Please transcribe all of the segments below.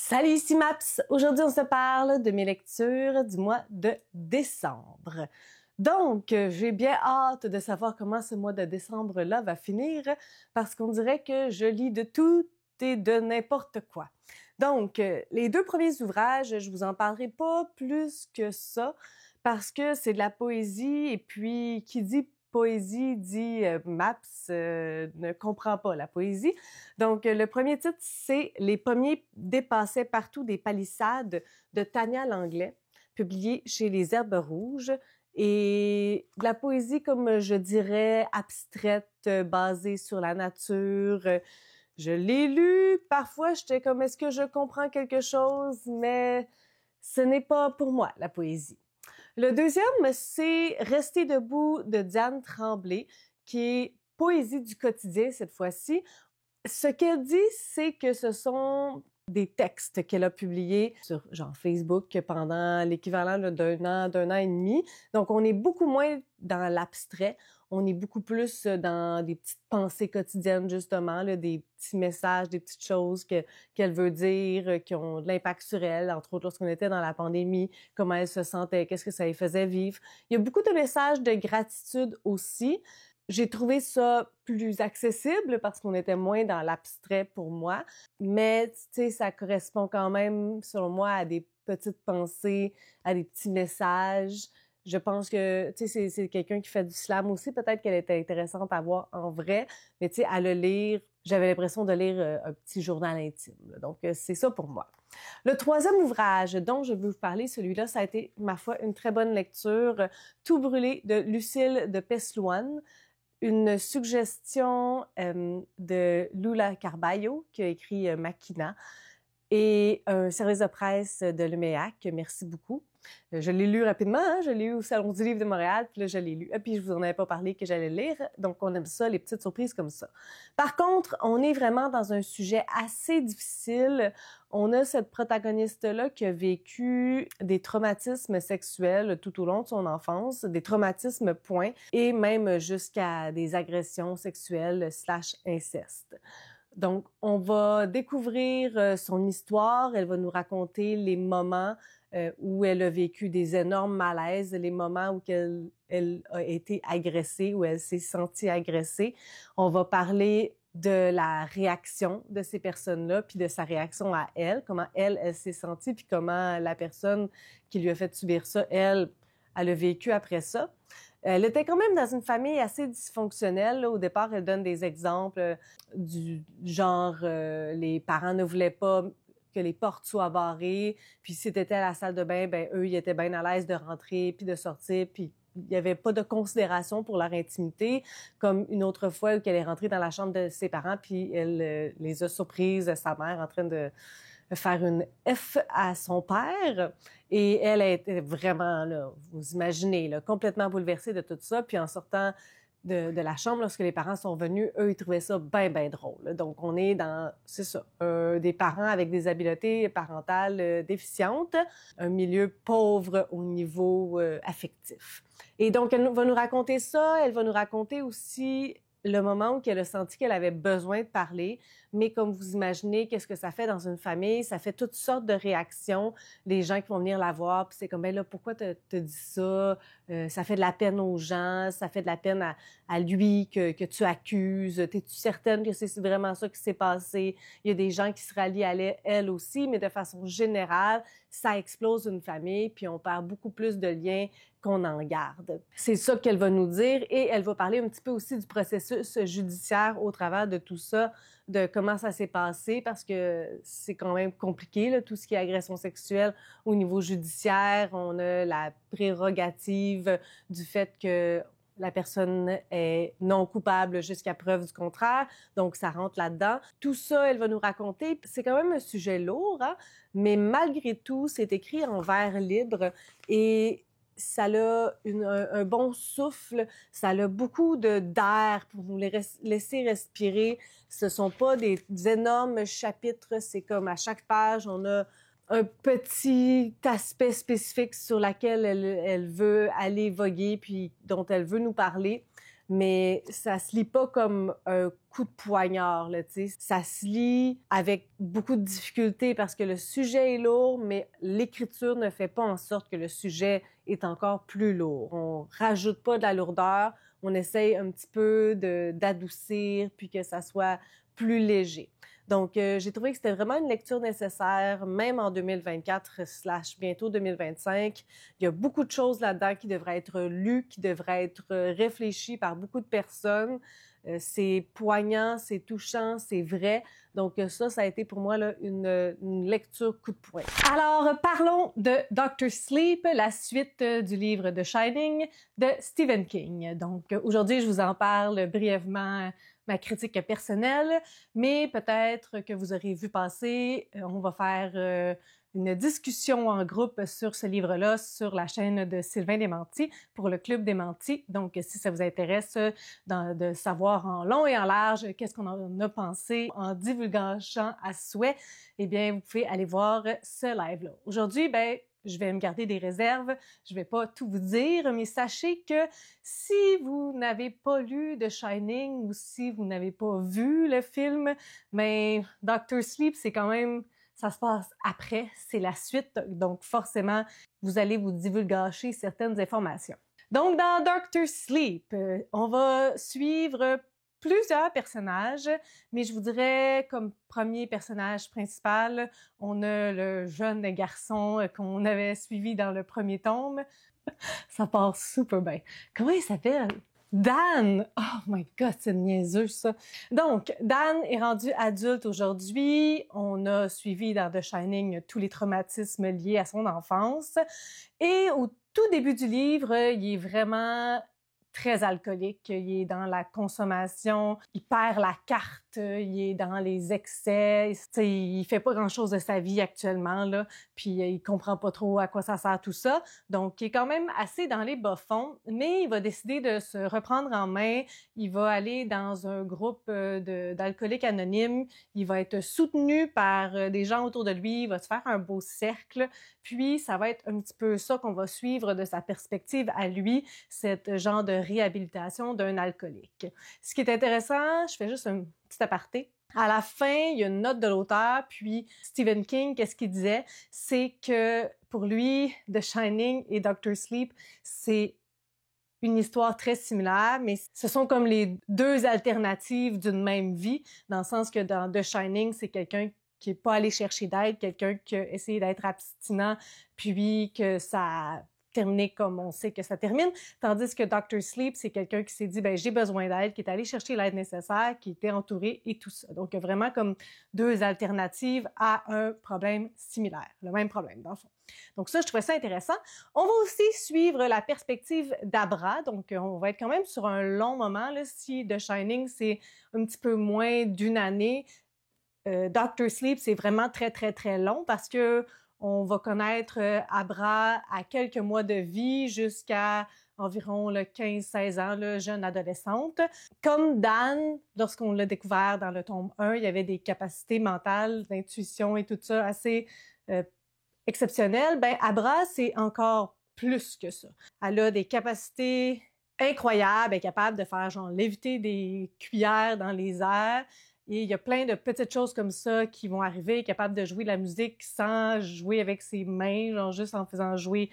Salut, ici Maps! Aujourd'hui, on se parle de mes lectures du mois de décembre. Donc, j'ai bien hâte de savoir comment ce mois de décembre-là va finir parce qu'on dirait que je lis de tout et de n'importe quoi. Donc, les deux premiers ouvrages, je vous en parlerai pas plus que ça parce que c'est de la poésie et puis qui dit poésie dit Maps ne comprend pas la poésie. Donc, le premier titre, c'est Les pommiers dépassaient partout des palissades de Tania Langlais, publié chez Les Herbes Rouges. Et de la poésie, comme je dirais, abstraite, basée sur la nature. Je l'ai lu, parfois j'étais comme, est-ce que je comprends quelque chose? Mais ce n'est pas pour moi, la poésie. Le deuxième, c'est Rester debout de Diane Tremblay, qui est poésie du quotidien cette fois-ci. Ce qu'elle dit, c'est que ce sont des textes qu'elle a publiés sur genre Facebook pendant l'équivalent d'un an et demi. Donc, on est beaucoup moins dans l'abstrait. On est beaucoup plus dans des petites pensées quotidiennes, justement, là, des petits messages, des petites choses qu'elle veut dire, qui ont de l'impact sur elle, entre autres lorsqu'on était dans la pandémie, comment elle se sentait, qu'est-ce que ça lui faisait vivre. Il y a beaucoup de messages de gratitude aussi. J'ai trouvé ça plus accessible parce qu'on était moins dans l'abstrait pour moi, mais tu sais, ça correspond quand même, selon moi, à des petites pensées, à des petits messages. Je pense que, tu sais, c'est quelqu'un qui fait du slam aussi. Peut-être qu'elle était intéressante à voir en vrai, mais tu sais, à le lire, j'avais l'impression de lire un petit journal intime. Donc, c'est ça pour moi. Le troisième ouvrage dont je veux vous parler, celui-là, ça a été, ma foi, une très bonne lecture. Tout brûlé de Lucille de Peslouane. Une suggestion de Lula Carballo, qui a écrit Makina, et un service de presse de l'UMEAC. Merci beaucoup. Je l'ai lu rapidement, hein? Je l'ai lu au Salon du Livre de Montréal, puis là, je l'ai lu. Et puis, je vous en avais pas parlé que j'allais lire, donc on aime ça, les petites surprises comme ça. Par contre, on est vraiment dans un sujet assez difficile. On a cette protagoniste-là qui a vécu des traumatismes sexuels tout au long de son enfance, des traumatismes point, et même jusqu'à des agressions sexuelles / inceste. Donc, on va découvrir son histoire, elle va nous raconter les moments où elle a vécu des énormes malaises, les moments où elle a été agressée, où elle s'est sentie agressée. On va parler de la réaction de ces personnes-là, puis de sa réaction à elle, comment elle s'est sentie, puis comment la personne qui lui a fait subir ça, elle a vécu après ça. Elle était quand même dans une famille assez dysfonctionnelle. Là. Au départ, elle donne des exemples du genre les parents ne voulaient pas que les portes soient barrées, puis si t'étais à la salle de bain, ben eux, ils étaient bien à l'aise de rentrer puis de sortir, puis il y avait pas de considération pour leur intimité, comme une autre fois où elle est rentrée dans la chambre de ses parents, puis elle les a surprises, sa mère en train de faire une F à son père. Et elle a été vraiment, là, vous imaginez, là, complètement bouleversée de tout ça. Puis en sortant de la chambre, lorsque les parents sont venus, eux, ils trouvaient ça bien, bien drôle. Donc, on est dans, c'est ça, des parents avec des habiletés parentales déficientes, un milieu pauvre au niveau affectif. Et donc, elle va nous raconter ça. Elle va nous raconter aussi le moment où elle a senti qu'elle avait besoin de parler, mais comme vous imaginez, qu'est-ce que ça fait dans une famille? Ça fait toutes sortes de réactions. Les gens qui vont venir la voir, puis c'est comme, ben là, pourquoi te dis ça? Ça fait de la peine aux gens, ça fait de la peine à lui que tu accuses. T'es-tu certaine que c'est vraiment ça qui s'est passé? Il y a des gens qui se rallient à elle aussi, mais de façon générale, ça explose une famille, puis on perd beaucoup plus de liens qu'on en garde. C'est ça qu'elle va nous dire et elle va parler un petit peu aussi du processus judiciaire au travers de tout ça, de comment ça s'est passé parce que c'est quand même compliqué, là, tout ce qui est agression sexuelle au niveau judiciaire. On a la prérogative du fait que la personne est non coupable jusqu'à preuve du contraire, donc ça rentre là-dedans. Tout ça, elle va nous raconter. C'est quand même un sujet lourd, hein? Mais malgré tout, c'est écrit en vers libre et ça a un bon souffle, ça a beaucoup d'air pour nous laisser respirer. Ce sont pas des énormes chapitres, c'est comme à chaque page, on a un petit aspect spécifique sur lequel elle veut aller voguer puis dont elle veut nous parler. mais ça se lit pas comme un coup de poignard, là, tu sais. Ça se lit avec beaucoup de difficultés parce que le sujet est lourd, mais l'écriture ne fait pas en sorte que le sujet est encore plus lourd. On rajoute pas de la lourdeur, on essaye un petit peu d'adoucir puis que ça soit plus léger. Donc, j'ai trouvé que c'était vraiment une lecture nécessaire, même en 2024/ bientôt 2025. Il y a beaucoup de choses là-dedans qui devraient être lues, qui devraient être réfléchies par beaucoup de personnes. C'est poignant, c'est touchant, c'est vrai. Donc ça a été pour moi là, une lecture coup de poing. Alors, parlons de Dr. Sleep, la suite du livre The Shining de Stephen King. Donc aujourd'hui, je vous en parle brièvement, ma critique personnelle, mais peut-être que vous aurez vu passer, on va faire une discussion en groupe sur ce livre-là sur la chaîne de Sylvain Desmenties pour le Club Desmenties. Donc, si ça vous intéresse de savoir en long et en large qu'est-ce qu'on en a pensé en divulgation à souhait, eh bien, vous pouvez aller voir ce live-là. Aujourd'hui, ben, je vais me garder des réserves, je vais pas tout vous dire, mais sachez que si vous n'avez pas lu The Shining ou si vous n'avez pas vu le film, mais Dr. Sleep, c'est quand même... Ça se passe après, c'est la suite, donc forcément, vous allez vous divulgacher certaines informations. Donc, dans Dr. Sleep, on va suivre plusieurs personnages, mais je vous dirais comme premier personnage principal, on a le jeune garçon qu'on avait suivi dans le premier tome. Ça part super bien. Comment il s'appelle? Dan! Oh my God, c'est niaiseux, ça! Donc, Dan est rendu adulte aujourd'hui. On a suivi dans The Shining tous les traumatismes liés à son enfance. Et au tout début du livre, il est vraiment très alcoolique, il est dans la consommation, il perd la carte, il est dans les excès, il fait pas grand-chose de sa vie actuellement, là, puis il comprend pas trop à quoi ça sert tout ça, donc il est quand même assez dans les bas-fonds, mais il va décider de se reprendre en main, il va aller dans un groupe d'alcooliques anonymes, il va être soutenu par des gens autour de lui, il va se faire un beau cercle, puis ça va être un petit peu ça qu'on va suivre de sa perspective à lui, cet genre de réhabilitation d'un alcoolique. Ce qui est intéressant, je fais juste un petit aparté. À la fin, il y a une note de l'auteur, puis Stephen King, qu'est-ce qu'il disait? C'est que pour lui, The Shining et Dr. Sleep, c'est une histoire très similaire, mais ce sont comme les deux alternatives d'une même vie, dans le sens que dans The Shining, c'est quelqu'un qui est pas allé chercher d'aide, quelqu'un qui a essayé d'être abstinent, puis que ça terminé comme on sait que ça termine, tandis que Dr. Sleep, c'est quelqu'un qui s'est dit, ben j'ai besoin d'aide, qui est allé chercher l'aide nécessaire, qui était entouré et tout ça. Donc, vraiment comme deux alternatives à un problème similaire, le même problème dans le fond. Donc ça, je trouvais ça intéressant. On va aussi suivre la perspective d'Abra, donc on va être quand même sur un long moment, là, si The Shining, c'est un petit peu moins d'une année, Dr. Sleep, c'est vraiment très, très, très long parce que on va connaître Abra à quelques mois de vie jusqu'à environ 15-16 ans, là, jeune adolescente. Comme Dan, lorsqu'on l'a découvert dans le tome 1, il y avait des capacités mentales, d'intuition et tout ça assez exceptionnelles. Ben, Abra, c'est encore plus que ça. Elle a des capacités incroyables, elle est capable de faire genre léviter des cuillères dans les airs. Et il y a plein de petites choses comme ça qui vont arriver, capable de jouer de la musique sans jouer avec ses mains, genre juste en faisant jouer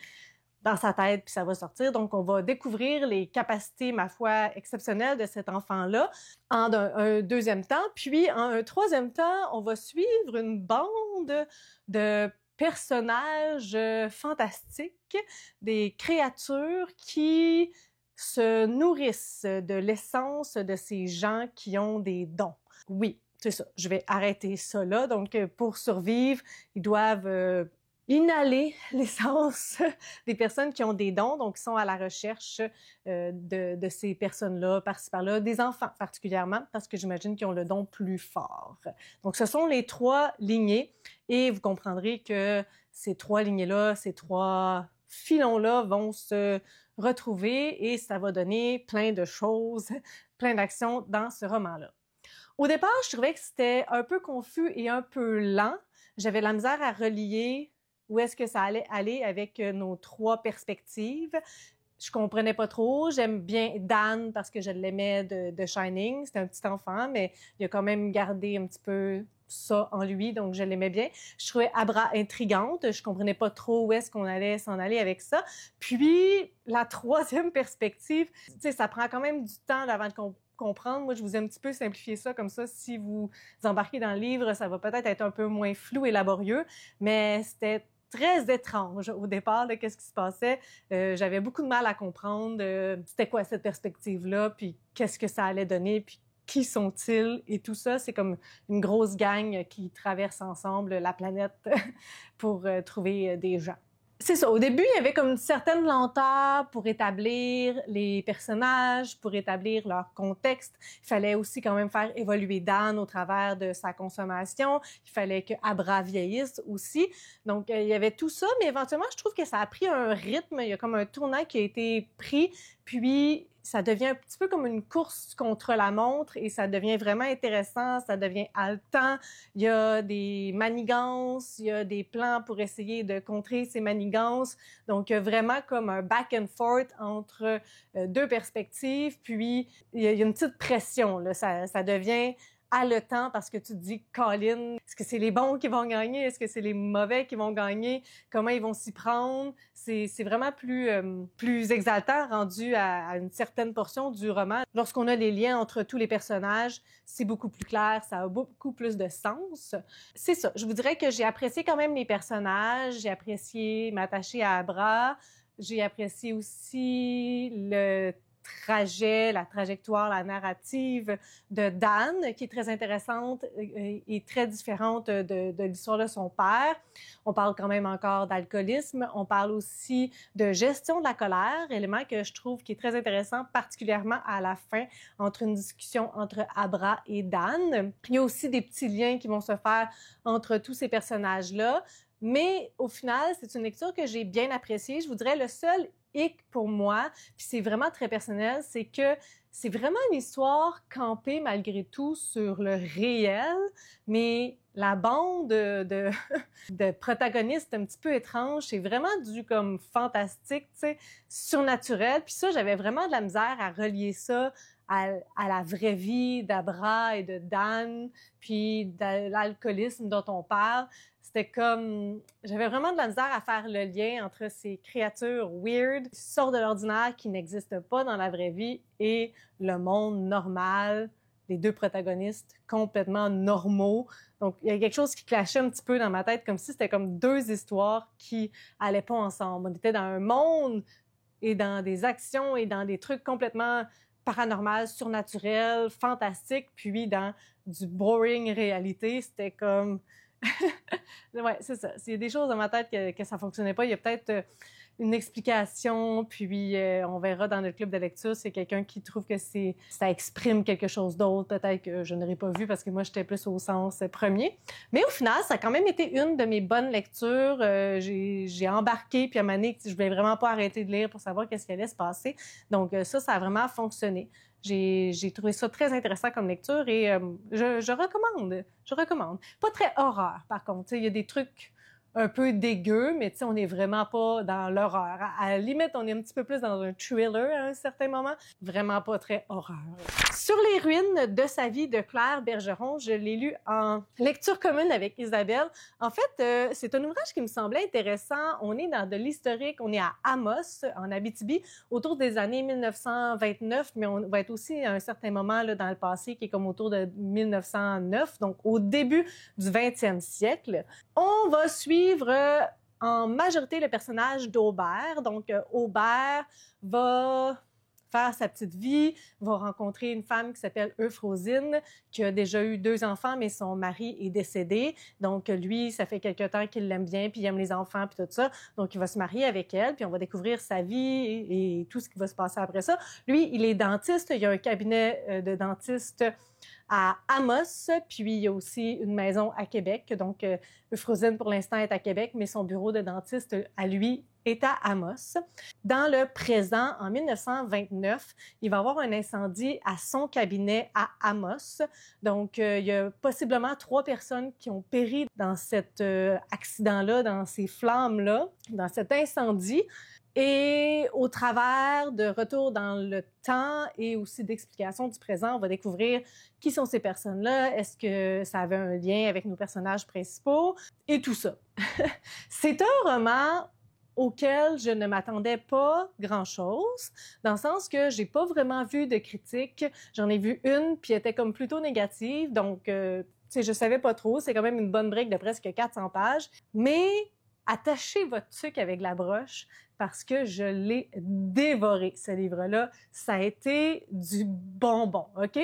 dans sa tête, puis ça va sortir. Donc, on va découvrir les capacités, ma foi, exceptionnelles de cet enfant-là en un deuxième temps. Puis, en un troisième temps, on va suivre une bande de personnages fantastiques, des créatures qui se nourrissent de l'essence de ces gens qui ont des dons. Oui, c'est ça. Je vais arrêter ça là. Donc, pour survivre, ils doivent inhaler l'essence des personnes qui ont des dons, donc qui sont à la recherche de ces personnes-là, par-ci par-là, des enfants particulièrement, parce que j'imagine qu'ils ont le don plus fort. Donc, ce sont les trois lignées, et vous comprendrez que ces trois lignées-là, ces trois filons-là vont se retrouver et ça va donner plein de choses, plein d'actions dans ce roman-là. Au départ, je trouvais que c'était un peu confus et un peu lent. J'avais de la misère à relier où est-ce que ça allait aller avec nos trois perspectives. je comprenais pas trop. J'aime bien Dan parce que je l'aimais de Shining. C'était un petit enfant, mais il a quand même gardé un petit peu ça en lui, donc je l'aimais bien. Je trouvais Abra intrigante. Je comprenais pas trop où est-ce qu'on allait s'en aller avec ça. Puis, la troisième perspective, tu sais, ça prend quand même du temps avant de comprendre. Moi, je vous ai un petit peu simplifié ça comme ça. Si vous embarquez dans le livre, ça va peut-être être un peu moins flou et laborieux, mais c'était très étrange au départ de qu'est-ce qui se passait. J'avais beaucoup de mal à comprendre c'était quoi cette perspective-là, puis qu'est-ce que ça allait donner, puis qui sont-ils et tout ça. C'est comme une grosse gang qui traverse ensemble la planète pour trouver des gens. C'est ça. Au début, il y avait comme une certaine lenteur pour établir les personnages, pour établir leur contexte. Il fallait aussi quand même faire évoluer Dan au travers de sa consommation. Il fallait que Abra vieillisse aussi. Donc, il y avait tout ça, mais éventuellement, je trouve que ça a pris un rythme. Il y a comme un tournant qui a été pris, puis ça devient un petit peu comme une course contre la montre et ça devient vraiment intéressant, ça devient haletant. Il y a des manigances, il y a des plans pour essayer de contrer ces manigances. Donc, vraiment comme un back and forth entre deux perspectives. Puis, il y a une petite pression, là. Ça devient haletant parce que tu te dis, Colin, est-ce que c'est les bons qui vont gagner? Est-ce que c'est les mauvais qui vont gagner? Comment ils vont s'y prendre? C'est vraiment plus exaltant rendu à une certaine portion du roman. Lorsqu'on a les liens entre tous les personnages, c'est beaucoup plus clair, ça a beaucoup plus de sens. C'est ça. Je vous dirais que j'ai apprécié quand même les personnages, j'ai apprécié m'attacher à Abra, j'ai apprécié aussi le trajet, la trajectoire, la narrative de Dan, qui est très intéressante et très différente de l'histoire de son père. On parle quand même encore d'alcoolisme. On parle aussi de gestion de la colère, élément que je trouve qui est très intéressant, particulièrement à la fin, entre une discussion entre Abra et Dan. Il y a aussi des petits liens qui vont se faire entre tous ces personnages-là. Mais au final, c'est une lecture que j'ai bien appréciée. Je vous dirais le seul hic pour moi, puis c'est vraiment très personnel, c'est que c'est vraiment une histoire campée malgré tout sur le réel, mais la bande de protagonistes un petit peu étranges, c'est vraiment du comme fantastique, tu sais, surnaturel. Puis ça, j'avais vraiment de la misère à relier ça à la vraie vie d'Abra et de Dan, puis de l'alcoolisme dont on parle. C'était comme... J'avais vraiment de la misère à faire le lien entre ces créatures weird, qui sortent de l'ordinaire, qui n'existent pas dans la vraie vie, et le monde normal, les deux protagonistes complètement normaux. Donc, il y a quelque chose qui clashait un petit peu dans ma tête, comme si c'était comme deux histoires qui allaient pas ensemble. On était dans un monde et dans des actions et dans des trucs complètement paranormal, surnaturel, fantastique, puis dans du boring réalité. C'était comme... ouais, c'est ça. Il y a des choses dans ma tête que ça fonctionnait pas. Il y a peut-être une explication, puis on verra dans notre club de lecture, c'est quelqu'un qui trouve que ça exprime quelque chose d'autre, peut-être que je n'aurais pas vu parce que moi, j'étais plus au sens premier. Mais au final, ça a quand même été une de mes bonnes lectures. J'ai embarqué, puis à un moment donné, je voulais vraiment pas arrêter de lire pour savoir qu'est-ce qui allait se passer. Donc ça a vraiment fonctionné. J'ai trouvé ça très intéressant comme lecture et je recommande. Je recommande. Pas très horreur, par contre. Il y a des trucs un peu dégueu, mais tu sais, on n'est vraiment pas dans l'horreur. À la limite, on est un petit peu plus dans un thriller à un certain moment. Vraiment pas très horreur. Sur les ruines de sa vie de Claire Bergeron, je l'ai lu en lecture commune avec Isabelle. En fait, c'est un ouvrage qui me semblait intéressant. On est dans de l'historique, on est à Amos, en Abitibi, autour des années 1929, mais on va être aussi à un certain moment là, dans le passé, qui est comme autour de 1909, donc au début du 20e siècle. On va suivre en majorité le personnage d'Aubert. Donc, Aubert va faire sa petite vie, va rencontrer une femme qui s'appelle Euphrosine, qui a déjà eu 2 enfants, mais son mari est décédé. Donc, lui, ça fait quelque temps qu'il l'aime bien, puis il aime les enfants, puis tout ça. Donc, il va se marier avec elle, puis on va découvrir sa vie et tout ce qui va se passer après ça. Lui, il est dentiste. Il y a un cabinet de dentiste à Amos, puis il y a aussi une maison à Québec. Donc, Euphrosine, pour l'instant, est à Québec, mais son bureau de dentiste, à lui, est à Amos. Dans le présent, en 1929, il va y avoir un incendie à son cabinet à Amos. Donc, il y a possiblement 3 personnes qui ont péri dans cet accident-là, dans ces flammes-là, dans cet incendie. Et au travers de retours dans le temps et aussi d'explications du présent, on va découvrir qui sont ces personnes-là, est-ce que ça avait un lien avec nos personnages principaux et tout ça. C'est un roman auquel je ne m'attendais pas grand-chose, dans le sens que j'ai pas vraiment vu de critique. J'en ai vu une, puis elle était comme plutôt négative, donc tu sais, je savais pas trop. C'est quand même une bonne brique de presque 400 pages. Mais attachez votre truc avec la broche parce que je l'ai dévoré, ce livre-là. Ça a été du bonbon, OK?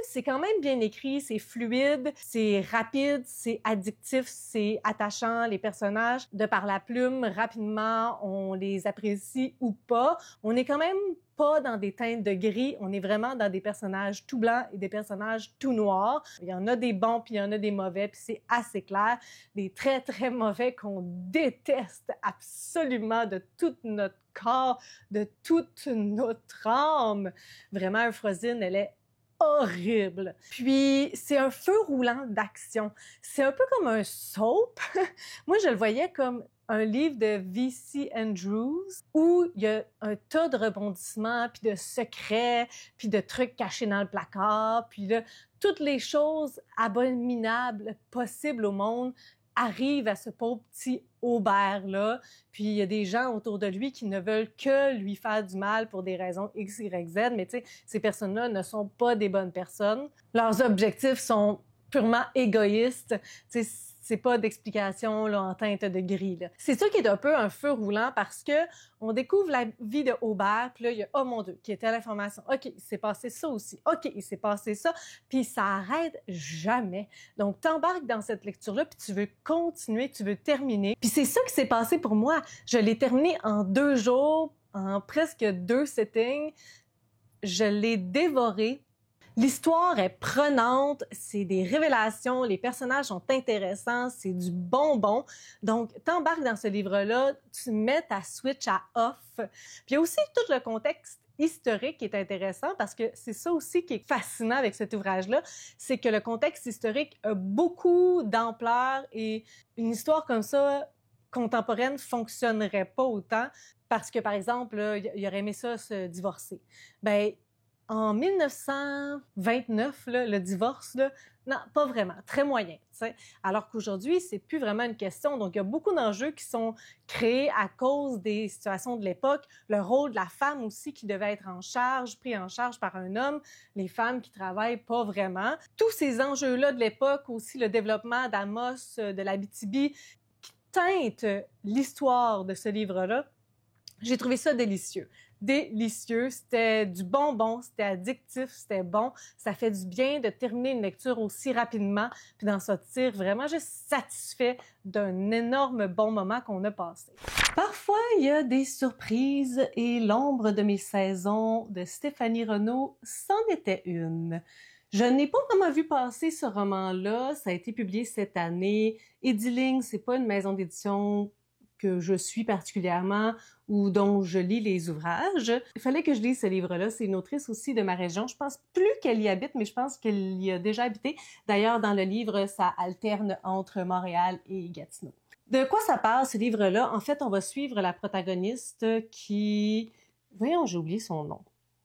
C'est quand même bien écrit, c'est fluide, c'est rapide, c'est addictif, c'est attachant. Les personnages, de par la plume, rapidement, on les apprécie ou pas. On est quand même pas dans des teintes de gris, on est vraiment dans des personnages tout blancs et des personnages tout noirs. Il y en a des bons, puis il y en a des mauvais, puis c'est assez clair. Des très, très mauvais qu'on déteste absolument de tout notre corps, de toute notre âme. Vraiment, Euphrosine, elle est horrible. Puis, c'est un feu roulant d'action. C'est un peu comme un soap. Moi, je le voyais comme un livre de V.C. Andrews où il y a un tas de rebondissements, puis de secrets, puis de trucs cachés dans le placard, puis là, toutes les choses abominables possibles au monde arrivent à ce pauvre petit Aubert-là, puis il y a des gens autour de lui qui ne veulent que lui faire du mal pour des raisons X, Y, Z, mais tu sais, ces personnes-là ne sont pas des bonnes personnes. Leurs objectifs sont purement égoïstes, tu sais, c'est pas d'explication là, en teinte de gris. Là. C'est ça qui est un peu un feu roulant parce que on découvre la vie de Aubert, puis là, il y a « Oh mon Dieu », qui était à l'information. « OK, il s'est passé ça aussi. OK, il s'est passé ça. » Puis ça arrête jamais. Donc, t'embarques dans cette lecture-là, puis tu veux continuer, tu veux terminer. Puis c'est ça qui s'est passé pour moi. Je l'ai terminé en 2 jours, en presque 2 sittings. Je l'ai dévoré. L'histoire est prenante, c'est des révélations, les personnages sont intéressants, c'est du bonbon. Donc, t'embarques dans ce livre-là, tu mets ta switch à off. Puis il y a aussi tout le contexte historique qui est intéressant parce que c'est ça aussi qui est fascinant avec cet ouvrage-là, c'est que le contexte historique a beaucoup d'ampleur et une histoire comme ça contemporaine fonctionnerait pas autant parce que, par exemple, là, il aurait aimé ça se divorcer. Ben, en 1929, là, le divorce, là, non, pas vraiment, très moyen. T'sais. Alors qu'aujourd'hui, c'est plus vraiment une question. Donc, il y a beaucoup d'enjeux qui sont créés à cause des situations de l'époque. Le rôle de la femme aussi qui devait être en charge, pris en charge par un homme. Les femmes qui travaillent pas vraiment. Tous ces enjeux-là de l'époque, aussi le développement d'Amos, de l'Abitibi, qui teintent l'histoire de ce livre-là. J'ai trouvé ça délicieux. Délicieux, c'était du bonbon, c'était addictif, c'était bon. Ça fait du bien de terminer une lecture aussi rapidement puis d'en sortir vraiment juste satisfait d'un énorme bon moment qu'on a passé. Parfois, il y a des surprises et L'ombre de mes saisons de Stéphanie Renaud c'en était une. Je n'ai pas vraiment vu passer ce roman-là. Ça a été publié cette année. Ediling, c'est pas une maison d'édition que je suis particulièrement ou dont je lis les ouvrages. Il fallait que je lise ce livre-là. C'est une autrice aussi de ma région. Je pense plus qu'elle y habite, mais je pense qu'elle y a déjà habité. D'ailleurs, dans le livre, ça alterne entre Montréal et Gatineau. De quoi ça parle, ce livre-là? En fait, on va suivre la protagoniste qui... Voyons, j'ai oublié son nom.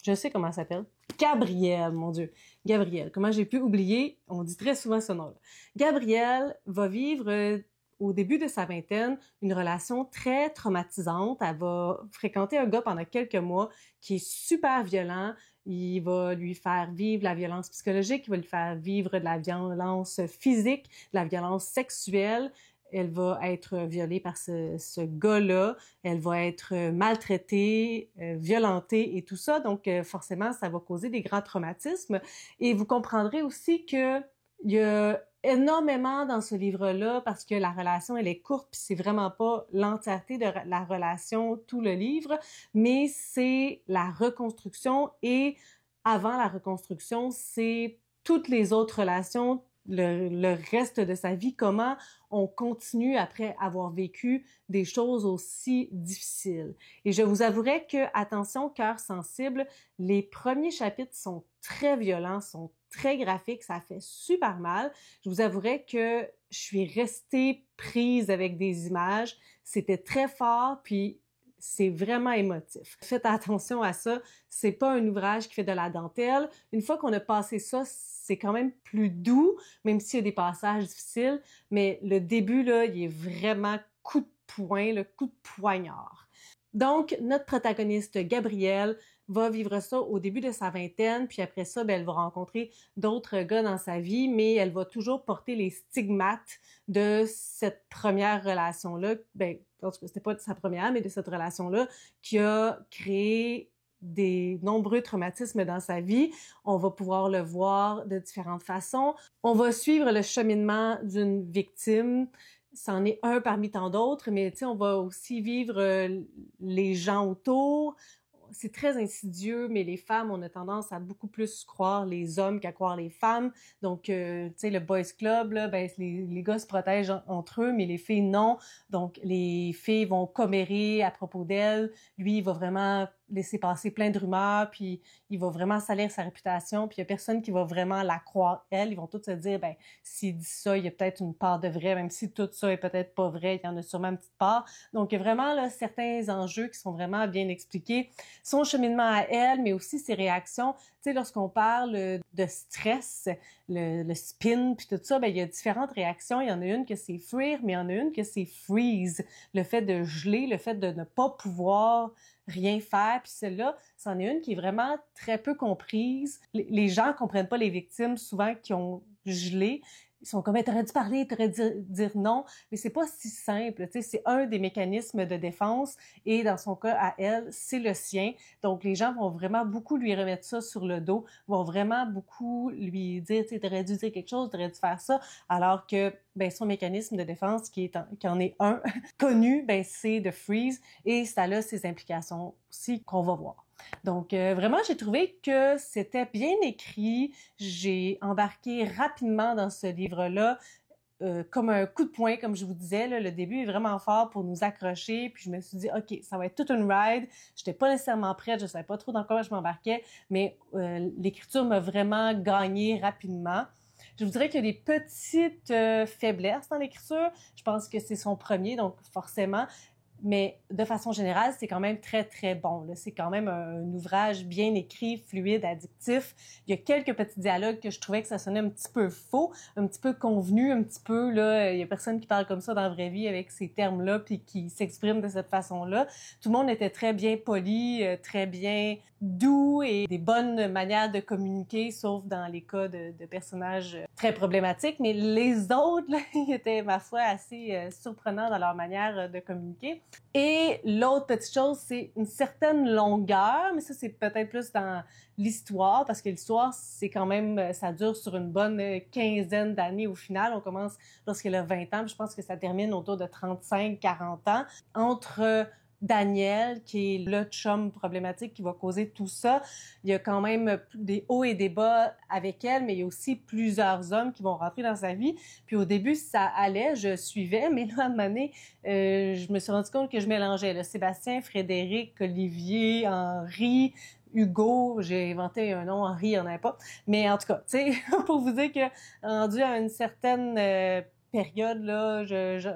Je sais comment elle s'appelle. Gabrielle, mon Dieu. Gabrielle. Comment j'ai pu oublier? On dit très souvent ce nom-là. Gabrielle va vivre... au début de sa vingtaine, une relation très traumatisante. Elle va fréquenter un gars pendant quelques mois qui est super violent. Il va lui faire vivre la violence psychologique, il va lui faire vivre de la violence physique, de la violence sexuelle. Elle va être violée par ce gars-là. Elle va être maltraitée, violentée et tout ça. Donc, forcément, ça va causer des grands traumatismes. Et vous comprendrez aussi que il y a énormément dans ce livre-là parce que la relation, elle est courte puis c'est vraiment pas l'entièreté de la relation, tout le livre, mais c'est la reconstruction et avant la reconstruction, c'est toutes les autres relations, le reste de sa vie, comment on continue après avoir vécu des choses aussi difficiles. Et je vous avouerai que, attention, cœur sensible, les premiers chapitres sont très violents, sont très graphique, ça fait super mal. Je vous avouerai que je suis restée prise avec des images. C'était très fort, puis c'est vraiment émotif. Faites attention à ça, c'est pas un ouvrage qui fait de la dentelle. Une fois qu'on a passé ça, c'est quand même plus doux, même s'il y a des passages difficiles, mais le début, là, il est vraiment coup de poing, le coup de poignard. Donc, notre protagoniste, Gabrielle, va vivre ça au début de sa vingtaine, puis après ça, ben, elle va rencontrer d'autres gars dans sa vie, mais elle va toujours porter les stigmates de cette première relation-là. Ben, en tout cas, c'était pas de sa première, mais de cette relation-là qui a créé des nombreux traumatismes dans sa vie. On va pouvoir le voir de différentes façons. On va suivre le cheminement d'une victime. C'en est un parmi tant d'autres, mais tu sais, on va aussi vivre les gens autour. C'est très insidieux, mais les femmes, on a tendance à beaucoup plus croire les hommes qu'à croire les femmes. Donc, tu sais, le boys club, là, ben, les gars se protègent entre eux, mais les filles, non. Donc, les filles vont commérer à propos d'elles. Lui, il va vraiment laisser passer plein de rumeurs, puis il va vraiment salir sa réputation, puis il y a personne qui va vraiment la croire, elle. Ils vont tous se dire, ben, s'il dit ça, il y a peut-être une part de vrai, même si tout ça est peut-être pas vrai, il y en a sûrement une petite part. Donc, il y a vraiment, là, certains enjeux qui sont vraiment bien expliqués. Son cheminement à elle, mais aussi ses réactions. Tu sais, lorsqu'on parle de stress, le spin, puis tout ça, ben, il y a différentes réactions. Il y en a une que c'est fuir, mais il y en a une que c'est freeze. Le fait de geler, le fait de ne pas pouvoir rien faire. Puis celle-là, c'en est une qui est vraiment très peu comprise. Les gens comprennent pas les victimes souvent qui ont gelé. Ils sont comme, t'aurais dû parler, t'aurais dû dire non, mais c'est pas si simple, tu sais, c'est un des mécanismes de défense et dans son cas, à elle, c'est le sien. Donc, les gens vont vraiment beaucoup lui remettre ça sur le dos, vont vraiment beaucoup lui dire, tu sais, t'aurais dû dire quelque chose, t'aurais dû faire ça, alors que, ben, son mécanisme de défense, qui en est un connu, ben, c'est de freeze et ça a ses implications aussi qu'on va voir. Donc, vraiment, j'ai trouvé que c'était bien écrit. J'ai embarqué rapidement dans ce livre-là, comme un coup de poing, comme je vous disais. Là, le début est vraiment fort pour nous accrocher. Puis je me suis dit, OK, ça va être toute une ride. J'étais pas nécessairement prête, je savais pas trop dans quoi je m'embarquais, mais l'écriture m'a vraiment gagné rapidement. Je vous dirais qu'il y a des petites faiblesses dans l'écriture. Je pense que c'est son premier, donc forcément. Mais de façon générale, c'est quand même très, très bon. Là. C'est quand même un ouvrage bien écrit, fluide, addictif. Il y a quelques petits dialogues que je trouvais que ça sonnait un petit peu faux, un petit peu convenu, un petit peu, là, il y a personne qui parle comme ça dans la vraie vie avec ces termes-là puis qui s'exprime de cette façon-là. Tout le monde était très bien poli, très bien doux et des bonnes manières de communiquer, sauf dans les cas de personnages très problématiques. Mais les autres, là, ils étaient, ma foi, assez surprenants dans leur manière de communiquer. Et l'autre petite chose, c'est une certaine longueur, mais ça, c'est peut-être plus dans l'histoire, parce que l'histoire, c'est quand même, ça dure sur une bonne quinzaine d'années au final. On commence lorsqu'elle a 20 ans, puis je pense que ça termine autour de 35-40 ans. Entre Daniel, qui est le chum problématique qui va causer tout ça. Il y a quand même des hauts et des bas avec elle, mais il y a aussi plusieurs hommes qui vont rentrer dans sa vie. Puis au début, ça allait, je suivais, mais là, à un moment donné, je me suis rendu compte que je mélangeais là, Sébastien, Frédéric, Olivier, Henri, Hugo, j'ai inventé un nom, Henri, il n'y en avait pas. Mais en tout cas, tu sais, pour vous dire que rendu à une certaine période, là,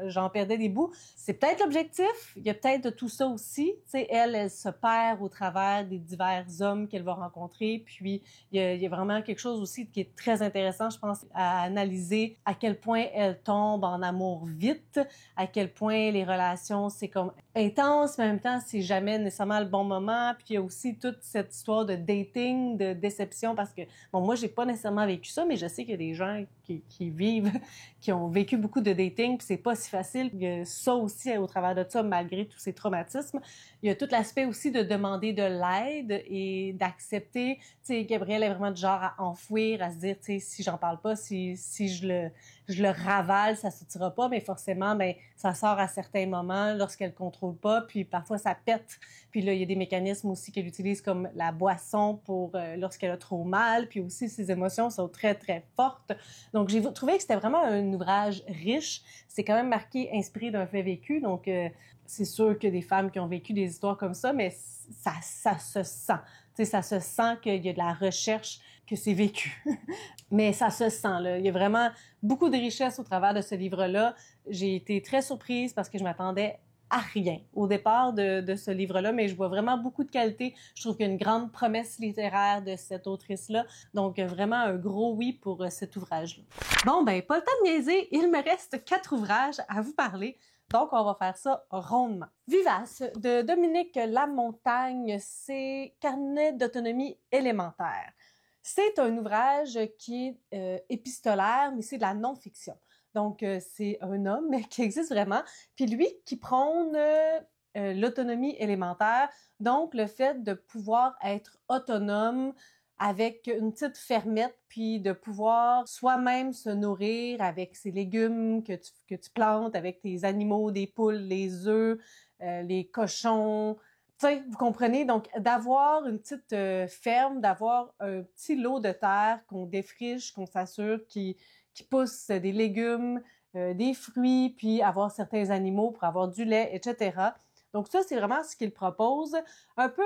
j'en perdais des bouts. C'est peut-être l'objectif. Il y a peut-être de tout ça aussi. Tu sais, elle se perd au travers des divers hommes qu'elle va rencontrer. Puis, il y a vraiment quelque chose aussi qui est très intéressant, je pense, à analyser à quel point elle tombe en amour vite, à quel point les relations, c'est comme intense, mais en même temps, c'est jamais nécessairement le bon moment. Puis, il y a aussi toute cette histoire de dating, de déception, parce que, bon, moi, j'ai pas nécessairement vécu ça, mais je sais qu'il y a des gens qui vivent, qui ont vécu beaucoup de dating, puis c'est pas si facile. Il y a ça aussi au travers de ça, malgré tous ces traumatismes. Il y a tout l'aspect aussi de demander de l'aide et d'accepter. Tu sais, Gabrielle est vraiment du genre à enfouir, à se dire, tu sais, si j'en parle pas, si je le ravale, ça sortira pas, mais forcément, ben, ça sort à certains moments lorsqu'elle contrôle pas, puis parfois ça pète. Puis là, il y a des mécanismes aussi qu'elle utilise comme la boisson pour lorsqu'elle a trop mal, puis aussi ses émotions sont très, très fortes. Donc, j'ai trouvé que c'était vraiment un ouvrage riche. C'est quand même marqué, inspiré d'un fait vécu, donc c'est sûr que des femmes qui ont vécu des histoires comme ça, mais ça se sent. Tu sais, ça se sent qu'il y a de la recherche, que c'est vécu. Mais ça se sent, là. Il y a vraiment beaucoup de richesse au travers de ce livre-là. J'ai été très surprise parce que je m'attendais à rien au départ de ce livre-là, mais je vois vraiment beaucoup de qualité. Je trouve qu'il y a une grande promesse littéraire de cette autrice-là. Donc, vraiment un gros oui pour cet ouvrage-là. Bon, ben, pas le temps de niaiser. Il me reste 4 ouvrages à vous parler. Donc, on va faire ça rondement. Vivace, de Dominique Lamontagne, c'est Carnet d'autonomie élémentaire. C'est un ouvrage qui est épistolaire, mais c'est de la non-fiction. Donc, c'est un homme qui existe vraiment, puis lui qui prône l'autonomie élémentaire, donc le fait de pouvoir être autonome avec une petite fermette, puis de pouvoir soi-même se nourrir avec ses légumes que tu plantes, avec tes animaux, des poules, les œufs, les cochons. Tu sais, vous comprenez? Donc, d'avoir une petite ferme, d'avoir un petit lot de terre qu'on défriche, qu'on s'assure qui pousse des légumes, des fruits, puis avoir certains animaux pour avoir du lait, etc. Donc ça, c'est vraiment ce qu'il propose. Un peu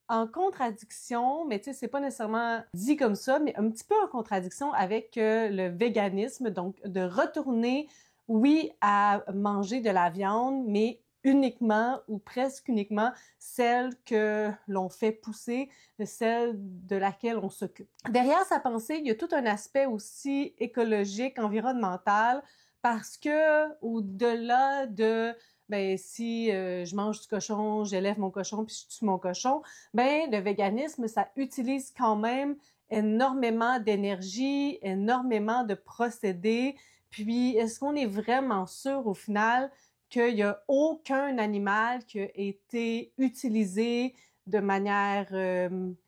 en contradiction, mais tu sais, c'est pas nécessairement dit comme ça, mais un petit peu en contradiction avec le véganisme, donc de retourner, oui, à manger de la viande, mais uniquement ou presque uniquement celle que l'on fait pousser, celle de laquelle on s'occupe. Derrière sa pensée, il y a tout un aspect aussi écologique, environnemental, parce que au-delà de ben si je mange du cochon, j'élève mon cochon puis je tue mon cochon, ben le véganisme ça utilise quand même énormément d'énergie, énormément de procédés. Puis est-ce qu'on est vraiment sûr au final qu'il n'y a aucun animal qui a été utilisé de manière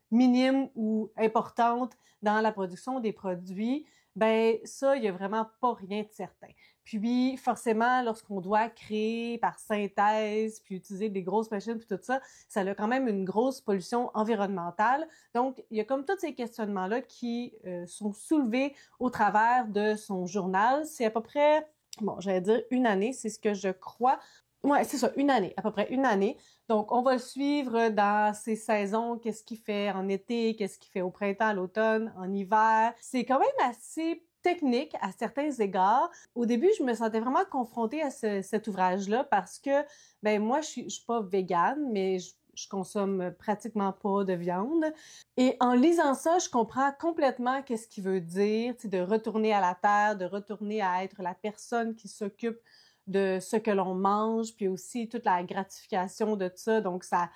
minime ou importante dans la production des produits? Ben ça, il y a vraiment pas rien de certain. Puis forcément, lorsqu'on doit créer par synthèse, puis utiliser des grosses machines, puis tout ça, ça a quand même une grosse pollution environnementale. Donc, il y a comme tous ces questionnements-là qui sont soulevés au travers de son journal. C'est à peu près, bon, j'allais dire une année, c'est ce que je crois. Ouais, c'est ça, une année, à peu près une année. Donc, on va le suivre dans ses saisons, qu'est-ce qu'il fait en été, qu'est-ce qu'il fait au printemps, à l'automne, en hiver. C'est quand même assez technique à certains égards. Au début, je me sentais vraiment confrontée à cet ouvrage-là parce que, ben moi, je suis pas végane, mais je consomme pratiquement pas de viande. Et en lisant ça, je comprends complètement qu'est-ce qu'il veut dire, tu sais, de retourner à la terre, de retourner à être la personne qui s'occupe de ce que l'on mange, puis aussi toute la gratification de ça. Donc, ça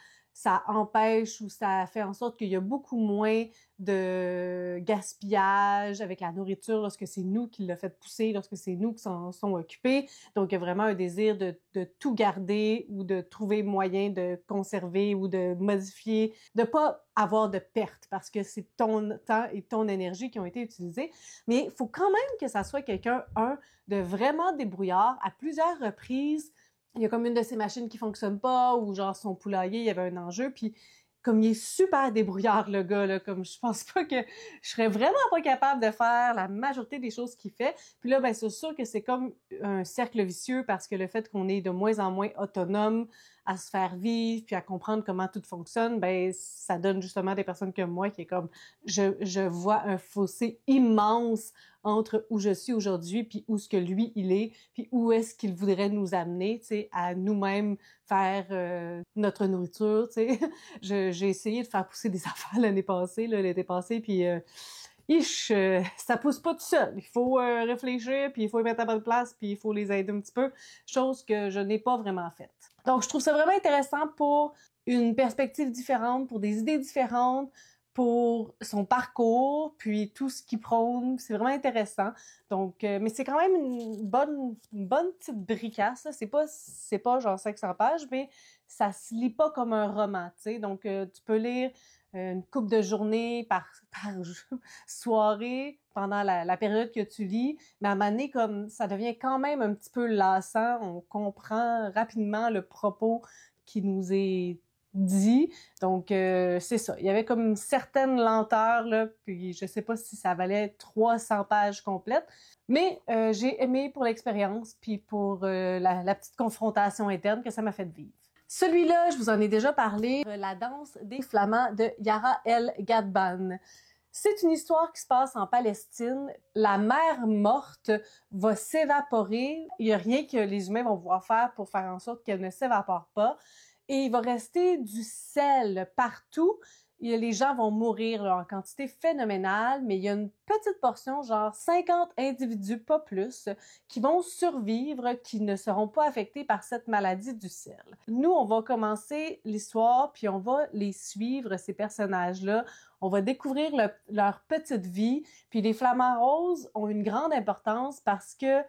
empêche ou ça fait en sorte qu'il y a beaucoup moins de gaspillage avec la nourriture lorsque c'est nous qui l'a fait pousser, lorsque c'est nous qui s'en sont occupés. Donc, il y a vraiment un désir de tout garder ou de trouver moyen de conserver ou de modifier, de pas avoir de pertes parce que c'est ton temps et ton énergie qui ont été utilisés. Mais il faut quand même que ça soit quelqu'un, de vraiment débrouillard à plusieurs reprises. Il y a comme une de ces machines qui fonctionne pas ou genre son poulailler, il y avait un enjeu, puis comme il est super débrouillard le gars là, comme je pense pas que je serais vraiment pas capable de faire la majorité des choses qu'il fait. Puis là ben c'est sûr que c'est comme un cercle vicieux parce que le fait qu'on est de moins en moins autonome à se faire vivre puis à comprendre comment tout fonctionne, ben ça donne justement des personnes comme moi qui est comme je vois un fossé immense entre où je suis aujourd'hui puis où ce que lui il est puis où est-ce qu'il voudrait nous amener, tu sais, à nous-mêmes faire notre nourriture, tu sais. J'ai essayé de faire pousser des affaires l'été passé, puis ça pousse pas tout seul. Il faut réfléchir, puis il faut les mettre à bonne place, puis il faut les aider un petit peu, chose que je n'ai pas vraiment faite. Donc, je trouve ça vraiment intéressant pour une perspective différente, pour des idées différentes, pour son parcours, puis tout ce qu'il prône. C'est vraiment intéressant. Donc, mais c'est quand même une bonne petite bricasse, là. C'est pas genre 500 pages, mais ça se lit pas comme un roman, tu sais. Donc, tu peux lire une couple de journées par soirée pendant la période que tu lis, mais à un moment donné, comme ça devient quand même un petit peu lassant, on comprend rapidement le propos qui nous est dit. Donc, c'est ça. Il y avait comme une certaine lenteur, là, puis je sais pas si ça valait 300 pages complètes, mais j'ai aimé pour l'expérience, puis pour la petite confrontation interne que ça m'a fait vivre. Celui-là, je vous en ai déjà parlé, La danse des flamands de Yara El Ghadban. C'est une histoire qui se passe en Palestine. La mer morte va s'évaporer. Il n'y a rien que les humains vont pouvoir faire pour faire en sorte qu'elle ne s'évapore pas. Et il va rester du sel partout. Et les gens vont mourir là, en quantité phénoménale, mais il y a une petite portion, genre 50 individus, pas plus, qui vont survivre, qui ne seront pas affectés par cette maladie du sel. Nous, on va commencer l'histoire, puis on va les suivre, ces personnages-là. On va découvrir leur petite vie. Puis les flamants roses ont une grande importance parce que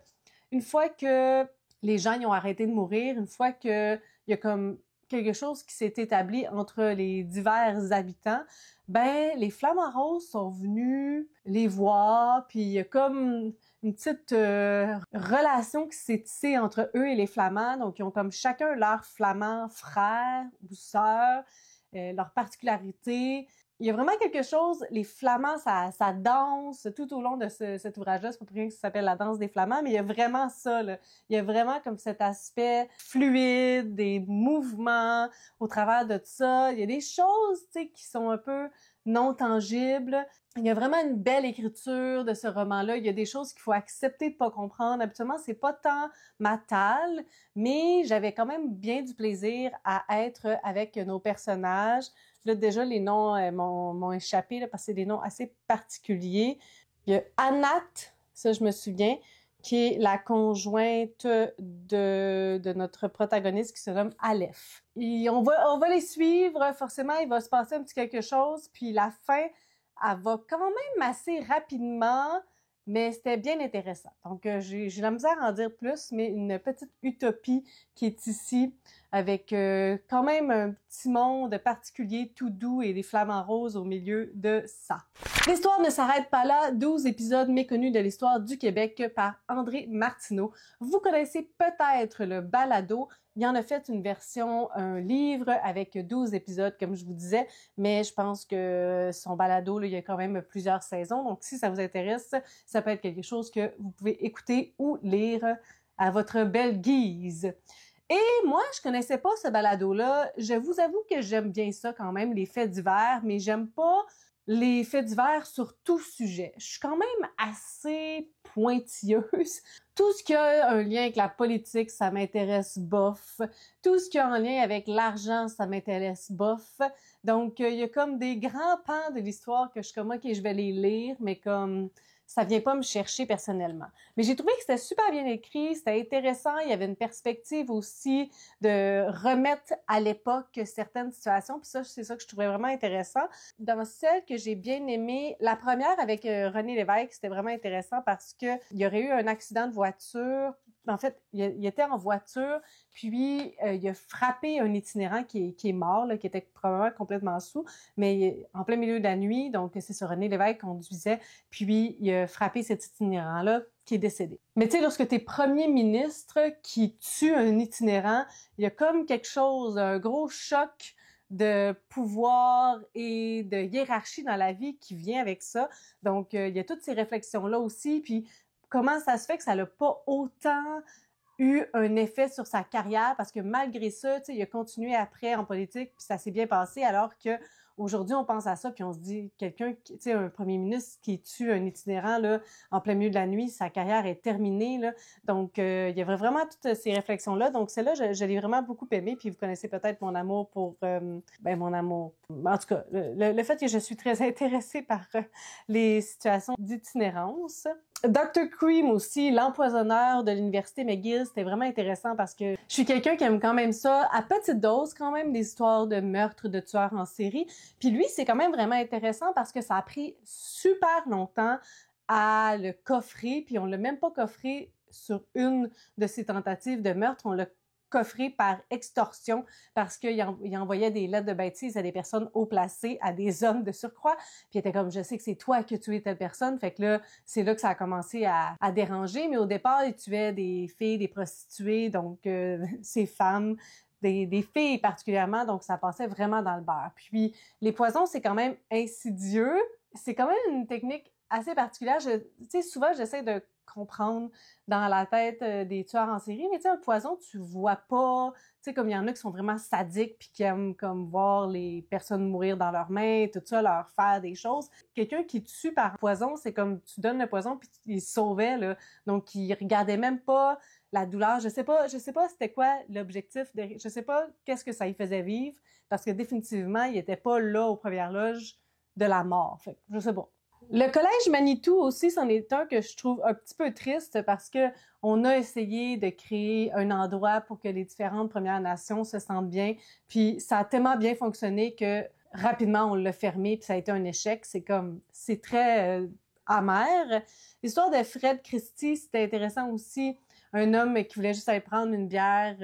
une fois que les gens y ont arrêté de mourir, une fois que il y a comme quelque chose qui s'est établi entre les divers habitants, ben les flamants roses sont venus les voir, puis il y a comme une petite relation qui s'est tissée entre eux et les flamands. Donc ils ont comme chacun leur flamand frère ou sœur, leur particularité. Il y a vraiment quelque chose, les Flamands, ça danse tout au long de cet ouvrage-là. C'est pas pour rien que ça s'appelle La danse des Flamands, mais il y a vraiment ça, là. Il y a vraiment comme cet aspect fluide, des mouvements au travers de tout ça. Il y a des choses, tu sais, qui sont un peu non tangibles. Il y a vraiment une belle écriture de ce roman-là. Il y a des choses qu'il faut accepter de pas comprendre. Habituellement, c'est pas tant ma talle, mais j'avais quand même bien du plaisir à être avec nos personnages. Là, déjà, les noms m'ont échappé là, parce que c'est des noms assez particuliers. Il y a Anat, ça je me souviens, qui est la conjointe de notre protagoniste qui se nomme Aleph. Et on va les suivre, forcément, il va se passer un petit quelque chose, puis la fin, elle va quand même assez rapidement, mais c'était bien intéressant. Donc, j'ai la misère à en dire plus, mais une petite utopie qui est ici, avec quand même un petit monde particulier, tout doux et des flamants roses au milieu de ça. L'histoire ne s'arrête pas là. 12 épisodes méconnus de l'histoire du Québec par André Martineau. Vous connaissez peut-être le balado. Il en a fait une version, un livre avec 12 épisodes, comme je vous disais, mais je pense que son balado, là, il y a quand même plusieurs saisons. Donc, si ça vous intéresse, ça peut être quelque chose que vous pouvez écouter ou lire à votre belle guise. Et moi, je connaissais pas ce balado-là. Je vous avoue que j'aime bien ça quand même, les faits divers, mais j'aime pas les faits divers sur tout sujet. Je suis quand même assez pointilleuse. Tout ce qui a un lien avec la politique, ça m'intéresse bof. Tout ce qui a un lien avec l'argent, ça m'intéresse bof. Donc, il y a comme des grands pans de l'histoire que je suis comme, OK, je vais les lire, mais comme ça vient pas me chercher personnellement. Mais j'ai trouvé que c'était super bien écrit, c'était intéressant, il y avait une perspective aussi de remettre à l'époque certaines situations, puis ça, c'est ça que je trouvais vraiment intéressant. Dans celle que j'ai bien aimée, la première avec René Lévesque, c'était vraiment intéressant parce que il y aurait eu un accident de voiture. En fait, il était en voiture, puis il a frappé un itinérant qui est mort, là, qui était probablement complètement saoul, mais en plein milieu de la nuit, donc c'est ça, René Lévesque conduisait, puis il a frappé cet itinérant-là qui est décédé. Mais tu sais, lorsque t'es premier ministre qui tue un itinérant, il y a comme quelque chose, un gros choc de pouvoir et de hiérarchie dans la vie qui vient avec ça. Donc, il y a toutes ces réflexions-là aussi, puis comment ça se fait que ça n'a pas autant eu un effet sur sa carrière, parce que malgré ça, tu sais, il a continué après en politique, puis ça s'est bien passé, alors que aujourd'hui, on pense à ça, puis on se dit, quelqu'un, tu sais, un premier ministre qui tue un itinérant, là, en plein milieu de la nuit, sa carrière est terminée, là. Donc, il y avait vraiment toutes ces réflexions-là. Donc, celle-là, je l'ai vraiment beaucoup aimée, puis vous connaissez peut-être mon amour pour, mon amour. En tout cas, le fait que je suis très intéressée par les situations d'itinérance. Dr. Cream aussi, l'empoisonneur de l'université McGill, c'était vraiment intéressant parce que je suis quelqu'un qui aime quand même ça, à petite dose quand même, des histoires de meurtres, de tueurs en série. Puis lui, c'est quand même vraiment intéressant parce que ça a pris super longtemps à le coffrer, puis on l'a même pas coffré sur une de ses tentatives de meurtre, on l'a coffré par extorsion parce qu'il envoyait des lettres de bêtises à des personnes haut placées, à des hommes de surcroît. Puis il était comme, je sais que c'est toi qui as tué telle personne. Fait que là, c'est là que ça a commencé à déranger. Mais au départ, il tuait des filles, des prostituées, donc ces femmes, des filles particulièrement. Donc ça passait vraiment dans le beurre. Puis les poisons, c'est quand même insidieux. C'est quand même une technique assez particulière. Tu sais, souvent, j'essaie de comprendre dans la tête des tueurs en série. Mais tu sais, un poison, tu vois pas... Tu sais, comme il y en a qui sont vraiment sadiques puis qui aiment comme voir les personnes mourir dans leurs mains, tout ça, leur faire des choses. Quelqu'un qui tue par poison, c'est comme tu donnes le poison puis il se sauvait, là. Donc, il regardait même pas la douleur. Je sais pas c'était quoi l'objectif, je sais pas qu'est-ce que ça y faisait vivre, parce que définitivement, il était pas là aux premières loges de la mort. Fait que, je sais pas. Le collège Manitou aussi, c'en est un que je trouve un petit peu triste parce que on a essayé de créer un endroit pour que les différentes Premières Nations se sentent bien, puis ça a tellement bien fonctionné que rapidement on l'a fermé, puis ça a été un échec. C'est très amer. L'histoire de Fred Christie, c'était intéressant aussi. Un homme qui voulait juste aller prendre une bière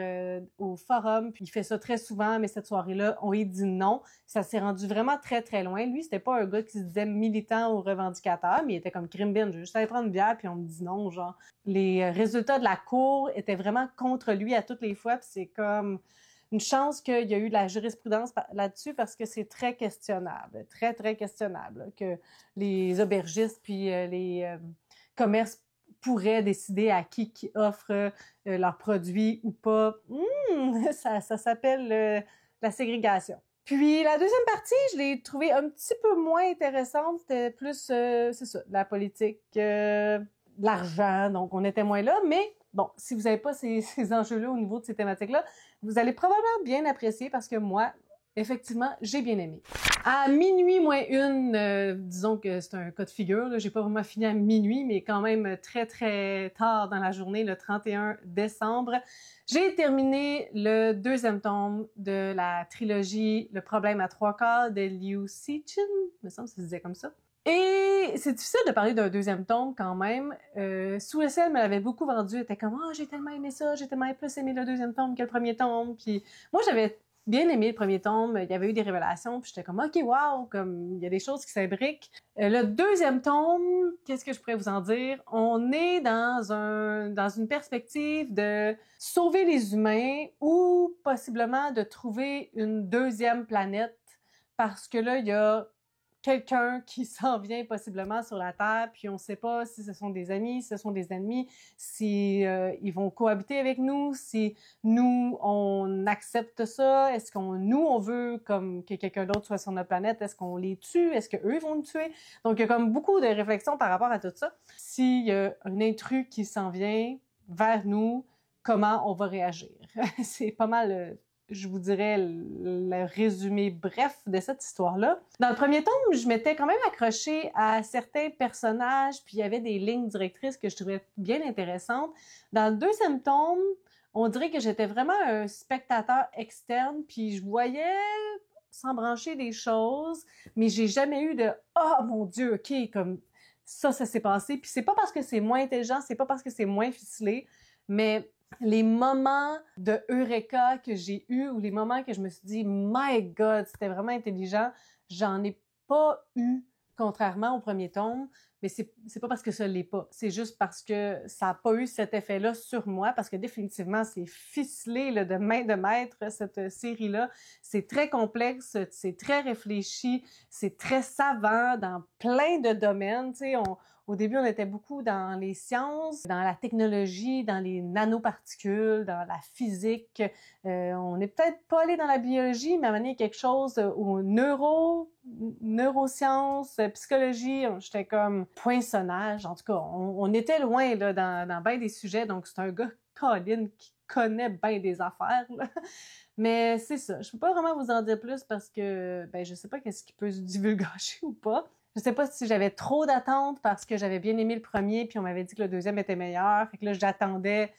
au forum, puis il fait ça très souvent, mais cette soirée-là, on lui dit non. Ça s'est rendu vraiment très, très loin. Lui, c'était pas un gars qui se disait militant ou revendicateur, mais il était comme Crimbin, je veux juste aller prendre une bière, puis on me dit non, genre. Les résultats de la cour étaient vraiment contre lui à toutes les fois, puis c'est comme une chance qu'il y a eu de la jurisprudence là-dessus parce que c'est très questionnable, très, très questionnable, que les aubergistes puis les commerces pourraient décider à qui offre leurs produits ou pas. Ça s'appelle la ségrégation. Puis la deuxième partie, je l'ai trouvée un petit peu moins intéressante. C'était plus, c'est ça, la politique, l'argent, donc on était moins là. Mais bon, si vous n'avez pas ces enjeux-là au niveau de ces thématiques-là, vous allez probablement bien apprécier parce que moi, effectivement, j'ai bien aimé. À minuit moins une, disons que c'est un cas de figure, là, j'ai pas vraiment fini à minuit, mais quand même très très tard dans la journée, le 31 décembre, j'ai terminé le deuxième tome de la trilogie Le problème à trois quarts de Liu Cixin, il me semble que ça se disait comme ça. Et c'est difficile de parler d'un deuxième tome quand même. Sous le ciel me l'avait beaucoup vendu, elle était comme « Ah, j'ai tellement aimé ça, j'ai tellement plus aimé le deuxième tome que le premier tome. » Puis moi, j'avais bien aimé le premier tome, il y avait eu des révélations, puis j'étais comme « Ok, wow! » Comme, il y a des choses qui s'imbriquent. Le deuxième tome, qu'est-ce que je pourrais vous en dire? On est dans une perspective de sauver les humains ou possiblement de trouver une deuxième planète parce que là, il y a quelqu'un qui s'en vient possiblement sur la Terre, puis on ne sait pas si ce sont des amis, si ce sont des ennemis, si ils vont cohabiter avec nous, si nous, on accepte ça, est-ce on veut comme que quelqu'un d'autre soit sur notre planète, est-ce qu'on les tue, est-ce qu'eux vont nous tuer? Donc, il y a comme beaucoup de réflexions par rapport à tout ça. S'il y a un intrus qui s'en vient vers nous, comment on va réagir? C'est pas mal... je vous dirais le résumé bref de cette histoire-là. Dans le premier tome, je m'étais quand même accrochée à certains personnages, puis il y avait des lignes directrices que je trouvais bien intéressantes. Dans le deuxième tome, on dirait que j'étais vraiment un spectateur externe, puis je voyais s'embrancher des choses, mais j'ai jamais eu de « Oh mon Dieu, OK, comme ça s'est passé. » Puis c'est pas parce que c'est moins intelligent, c'est pas parce que c'est moins ficelé, mais les moments de Eureka que j'ai eus ou les moments que je me suis dit « My God, c'était vraiment intelligent », j'en ai pas eu, contrairement au premier tome, mais c'est pas parce que ça l'est pas. C'est juste parce que ça a pas eu cet effet-là sur moi, parce que définitivement, c'est ficelé là, de main de maître, cette série-là. C'est très complexe, c'est très réfléchi, c'est très savant dans plein de domaines. Tu sais, au début, on était beaucoup dans les sciences, dans la technologie, dans les nanoparticules, dans la physique. On n'est peut-être pas allé dans la biologie, mais à mener quelque chose aux neurosciences, psychologie. J'étais comme poinçonnage. En tout cas, on était loin là, dans bien des sujets. Donc, c'est un gars, Colin, qui connaît bien des affaires. Là. Mais c'est ça. Je peux pas vraiment vous en dire plus parce que je sais pas qu'est-ce qui peut se divulgacher ou pas. Je sais pas si j'avais trop d'attentes parce que j'avais bien aimé le premier puis on m'avait dit que le deuxième était meilleur. Fait que là, j'attendais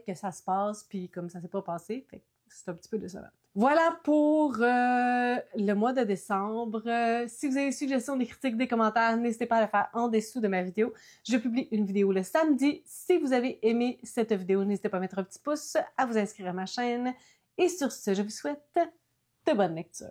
que ça se passe puis comme ça s'est pas passé. Fait que c'est un petit peu décevant. Voilà pour le mois de décembre. Si vous avez des suggestions, des critiques, des commentaires, n'hésitez pas à le faire en dessous de ma vidéo. Je publie une vidéo le samedi. Si vous avez aimé cette vidéo, n'hésitez pas à mettre un petit pouce, à vous inscrire à ma chaîne. Et sur ce, je vous souhaite de bonnes lectures.